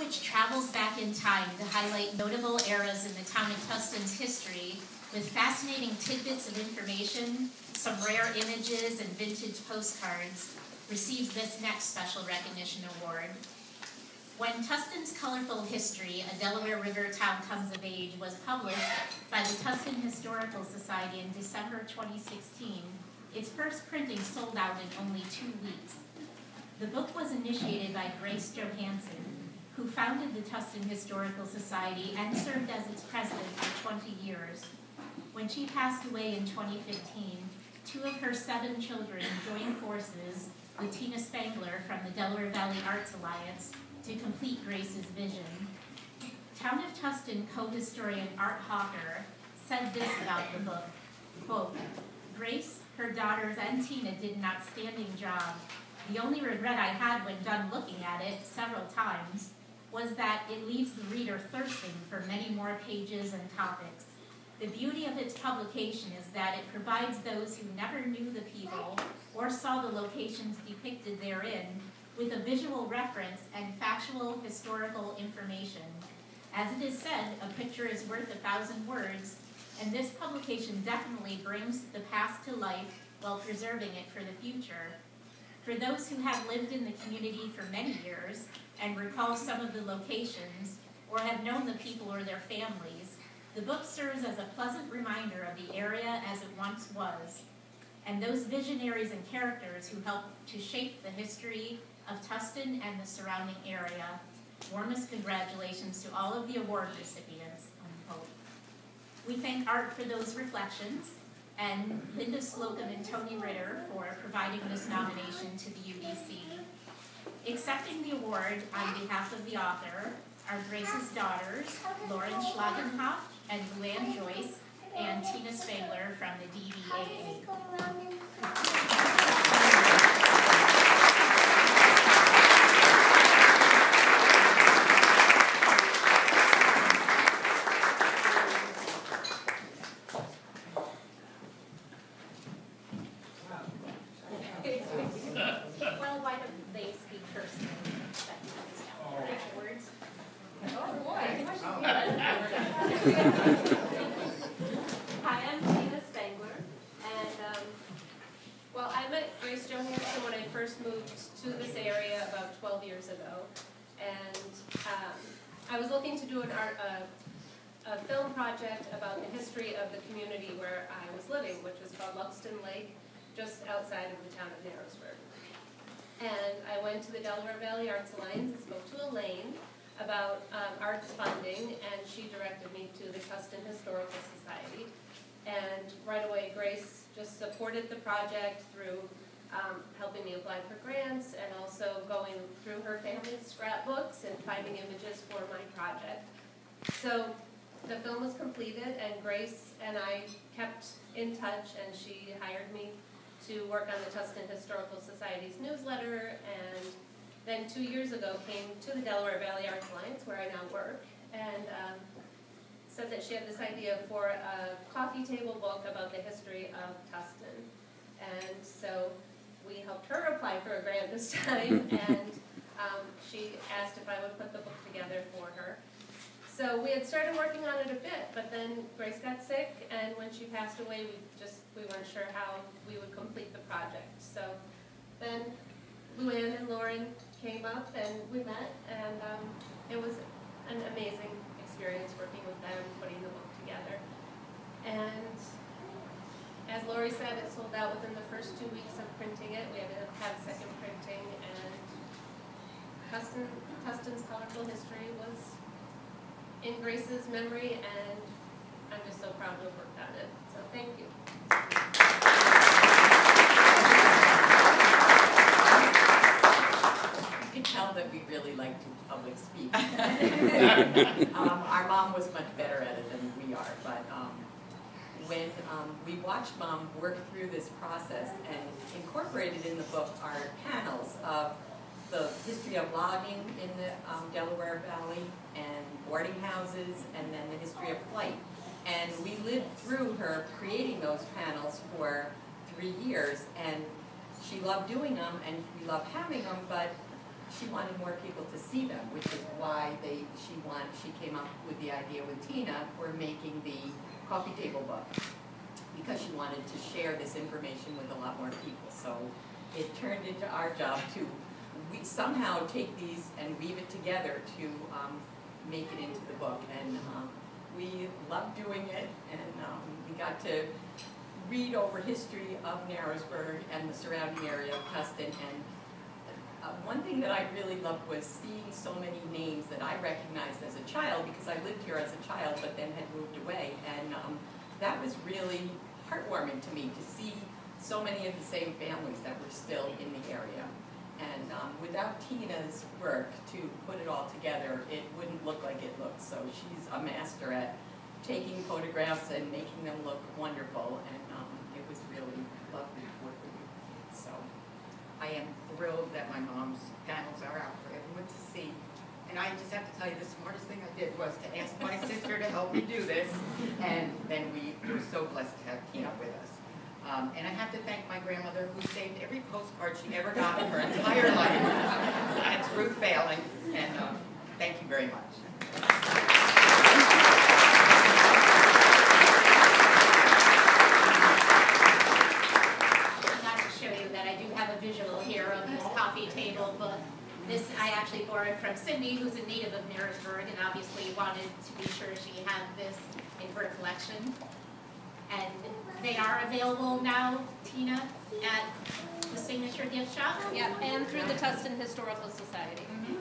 which travels back in time to highlight notable eras in the town of Tustin's history with fascinating tidbits of information, some rare images, and vintage postcards, receives this next special recognition award. When Tustin's Colorful History, a Delaware River town comes of age, was published by the Tustin Historical Society in December 2016, its first printing sold out in only 2 weeks. The book was initiated by Grace Johansson, who founded the Tustin Historical Society and served as its president for 20 years. When she passed away in 2015, 2 of her 7 children joined forces with Tina Spangler from the Delaware Valley Arts Alliance to complete Grace's vision. Town of Tustin co-historian Art Hawker said this about the book, quote, "Grace, her daughters, and Tina did an outstanding job. The only regret I had when done looking at it several times was that it leaves the reader thirsting for many more pages and topics. The beauty of its publication is that it provides those who never knew the people or saw the locations depicted therein with a visual reference and factual historical information. As it is said, a picture is worth 1,000 words, and this publication definitely brings the past to life while preserving it for the future. For those who have lived in the community for many years and recall some of the locations or have known the people or their families, the book serves as a pleasant reminder of the area as it once was, and those visionaries and characters who helped to shape the history of Tustin and the surrounding area. Warmest congratulations to all of the award recipients." Unquote. We thank Art for those reflections, and Linda Slocum and Tony Ritter for providing this nomination to the UDC. Accepting the award on behalf of the author are Grace's daughters, Lauren Schlagenhoff and Luann Joyce, and Tina Spangler from the DVAA. Well, why don't they speak first and then afterwards? Oh boy. Hi, I'm Tina Spangler, and well, I met Grace Johansson when I first moved to this area about 12 years ago, and I was looking to do a film project about the history of the community where I was living, which was called Luxton Lake, just outside of the town of Narrowsburg. And I went to the Delaware Valley Arts Alliance and spoke to Elaine about arts funding, and she directed me to the Tustin Historical Society. And right away, Grace just supported the project through helping me apply for grants and also going through her family's scrapbooks and finding images for my project. So the film was completed, and Grace and I kept in touch, and she hired me to work on the Tustin Historical Society's newsletter, and then 2 years ago came to the Delaware Valley Arts Alliance, where I now work, and said that she had this idea for a coffee table book about the history of Tustin. And so we helped her apply for a grant this time, and she asked if I would put the book together for her. So we had started working on it a bit, but then Grace got sick, and when she passed away, we weren't sure how we would complete the project. So then Luann and Lauren came up, and we met, and it was an amazing experience working with them, putting the book together. And as Lori said, it sold out within the first 2 weeks of printing it. We had to have a second printing, and Tustin's Colorful History was in Grace's memory, and I'm just so proud to have worked on it. So thank you. You can tell that we really like to public speak. Our mom was much better at it than we are, but when we watched Mom work through this process and incorporated in the book are panels of the history of logging in the Delaware Valley and boarding houses, and then the history of flight. And we lived through her creating those panels for 3 years, and she loved doing them and we loved having them, but she wanted more people to see them, which is why she came up with the idea with Tina for making the coffee table book, because she wanted to share this information with a lot more people. So it turned into our job to somehow take these and weave it together to make it into the book. And we loved doing it, and we got to read over history of Narrowsburg and the surrounding area of Tustin. And one thing that I really loved was seeing so many names that I recognized as a child, because I lived here as a child but then had moved away. And that was really heartwarming to me to see so many of the same families that were still in the area. And without Tina's work to put it all together, it wouldn't look like it looks. So she's a master at taking photographs and making them look wonderful, and it was really lovely to work with you. So I am thrilled that my mom's panels are out for everyone to see. And I just have to tell you, the smartest thing I did was to ask my sister to help me do this, and then we were so blessed to have Tina with us. And I have to thank my grandmother, who saved every postcard she ever got in her entire life. That's Ruth Failing, and thank you very much. I got to show you that I do have a visual here of this coffee table book. This I actually borrowed from Cindy, who's a native of Narrowsburg, and obviously wanted to be sure she had this in her collection. And they are available now, Tina, at the Signature Gift Shop. Yep, and through the Tustin Historical Society. Mm-hmm.